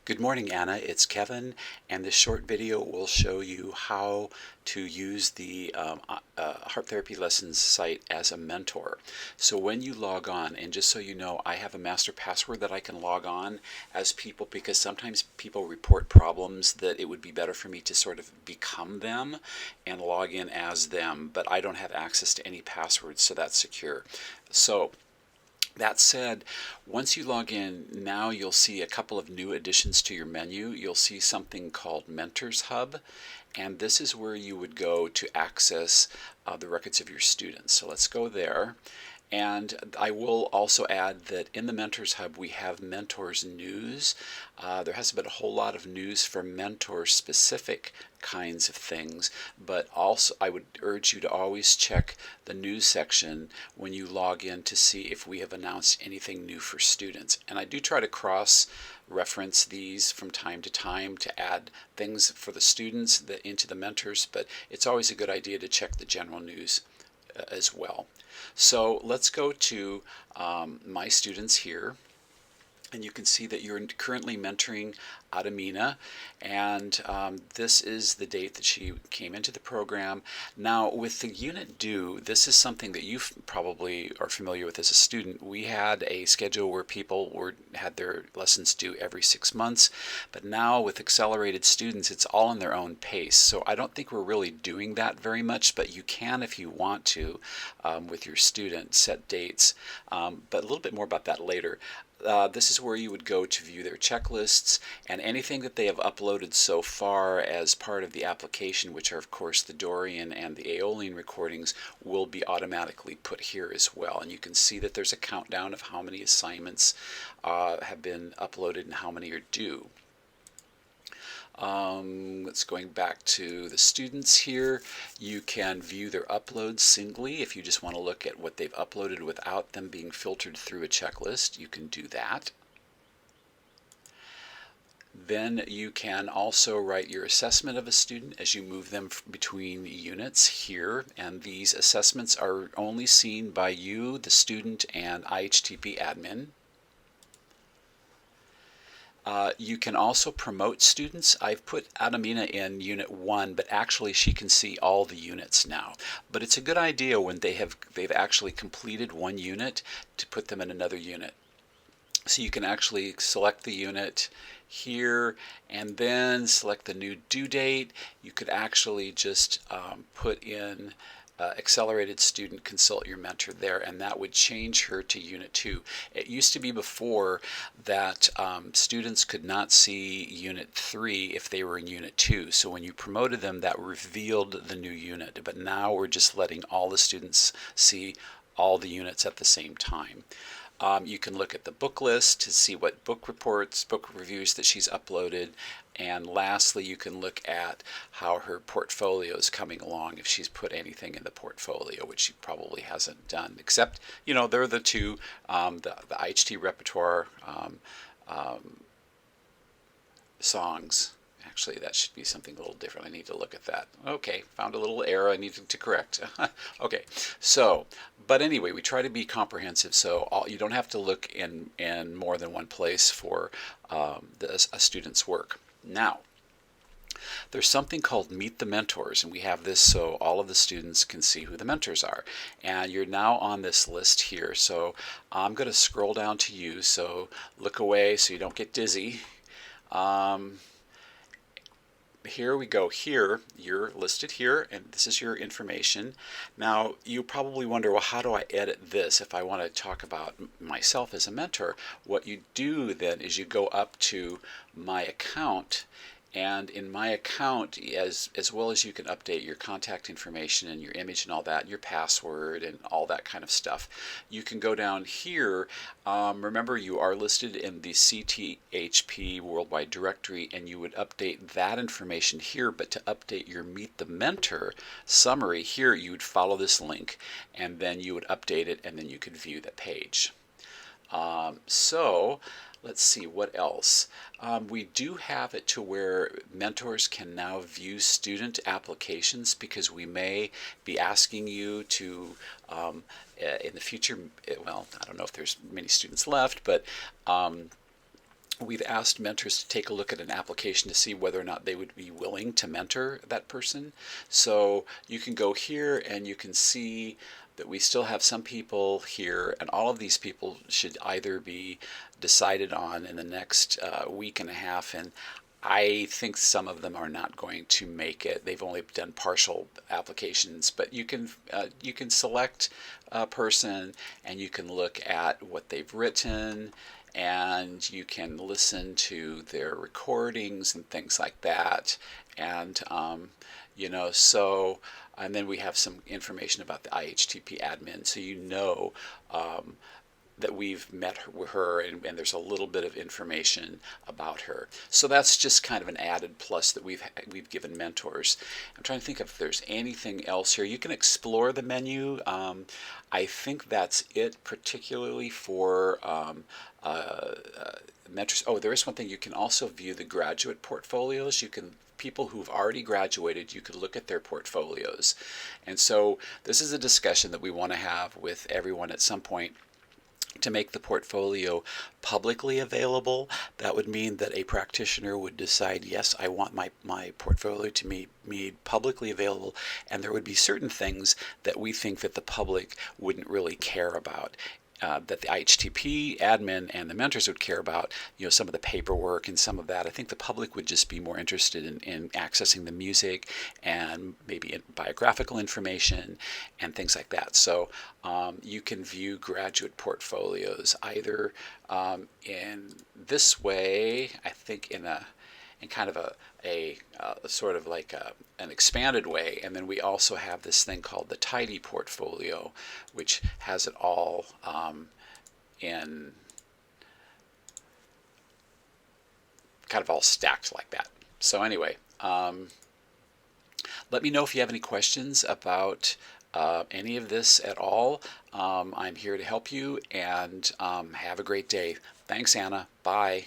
Good morning, Anna. It's Kevin, and this short video will show you how to use the Heart Therapy Lessons site as a mentor. So when you log on, and just so you know, I have a master password that I can log on as people because sometimes people report problems that it would be better for me to sort of become them and log in as them, but I don't have access to any passwords, so that's secure. So that said, once you log in, now you'll see a couple of new additions to your menu. You'll see something called Mentors Hub, and this is where you would go to access the records of your students. So let's go there. And I will also add that in the Mentors Hub, we have Mentors News. There hasn't been a whole lot of news for mentor-specific kinds of things, but also I would urge you to always check the news section when you log in to see if we have announced anything new for students. And I do try to cross-reference these from time to time to add things for the students into the mentors, but it's always a good idea to check the general news as well. So let's go to my students here, and you can see that you're currently mentoring Adamina, and this is the date that she came into the program. Now with the unit due, this is something that you probably are familiar with as a student. We had a schedule where people had their lessons due every 6 months, but now with accelerated students it's all in their own pace. So I don't think we're really doing that very much, but you can if you want to with your student set dates, but a little bit more about that later. This is where you would go to view their checklists and anything that they have uploaded so far as part of the application, which are of course the Dorian and the Aeolian recordings, will be automatically put here as well. And you can see that there's a countdown of how many assignments have been uploaded and how many are due. Let's going back to the students here. You can view their uploads singly. If you just want to look at what they've uploaded without them being filtered through a checklist, you can do that. Then you can also write your assessment of a student as you move them between units here, and these assessments are only seen by you, the student, and IHTP admin. You can also promote students. I've put Adamina in Unit 1, but actually she can see all the units now. But it's a good idea when they've actually completed one unit to put them in another unit. So you can actually select the unit here and then select the new due date. You could actually just put in accelerated student, consult your mentor there, and that would change her to Unit 2. It used to be before that students could not see Unit 3 if they were in Unit 2. So when you promoted them, that revealed the new unit. But now we're just letting all the students see all the units at the same time. You can look at the book list to see what book reports, book reviews that she's uploaded. And lastly, you can look at how her portfolio is coming along, if she's put anything in the portfolio, which she probably hasn't done, except, you know, there are the two, the IHT repertoire songs. Actually, that should be something a little different. I need to look at that. Okay, found a little error I needed to correct. Okay, so, but anyway, we try to be comprehensive, so you don't have to look in more than one place for a student's work. Now, there's something called Meet the Mentors, and we have this so all of the students can see who the mentors are. And you're now on this list here, so I'm going to scroll down to you, so look away so you don't get dizzy. Here we go. Here, you're listed here, and this is your information. Now, you probably wonder, well, how do I edit this if I want to talk about myself as a mentor? What you do then is you go up to My Account, and in My Account, as well as you can update your contact information and your image and all that, your password and all that kind of stuff, you can go down here. Remember, you are listed in the CTHP Worldwide Directory, and you would update that information here, but to update your Meet the Mentor summary here, you would follow this link, and then you would update it, and then you could view the page. So let's see what else. We do have it to where mentors can now view student applications, because we may be asking you to in the future, well, I don't know if there's many students left, but we've asked mentors to take a look at an application to see whether or not they would be willing to mentor that person. So you can go here and you can see that we still have some people here, and all of these people should either be decided on in the next week and a half, and I think some of them are not going to make it. They've only done partial applications, but you can select a person and you can look at what they've written, and you can listen to their recordings and things like that. And so and then we have some information about the IHTP admin, so um, that we've met her, and there's a little bit of information about her. So that's just kind of an added plus that we've given mentors. I'm trying to think if there's anything else here. You can explore the menu. I think that's it, particularly for mentors. Oh, there is one thing. You can also view the graduate portfolios. You can People who've already graduated, you could look at their portfolios. And so this is a discussion that we want to have with everyone at some point to make the portfolio publicly available. That would mean that a practitioner would decide, yes, I want my portfolio to be made publicly available, and there would be certain things that we think that the public wouldn't really care about. That the IHTP admin and the mentors would care about, some of the paperwork and some of that. I think the public would just be more interested in accessing the music and maybe biographical information and things like that. So you can view graduate portfolios either in this way, I think in kind of a sort of like an expanded way. And then we also have this thing called the Tidy portfolio, which has it all in kind of all stacked like that. So anyway, let me know if you have any questions about any of this at all. I'm here to help you, and have a great day. Thanks, Anna. Bye.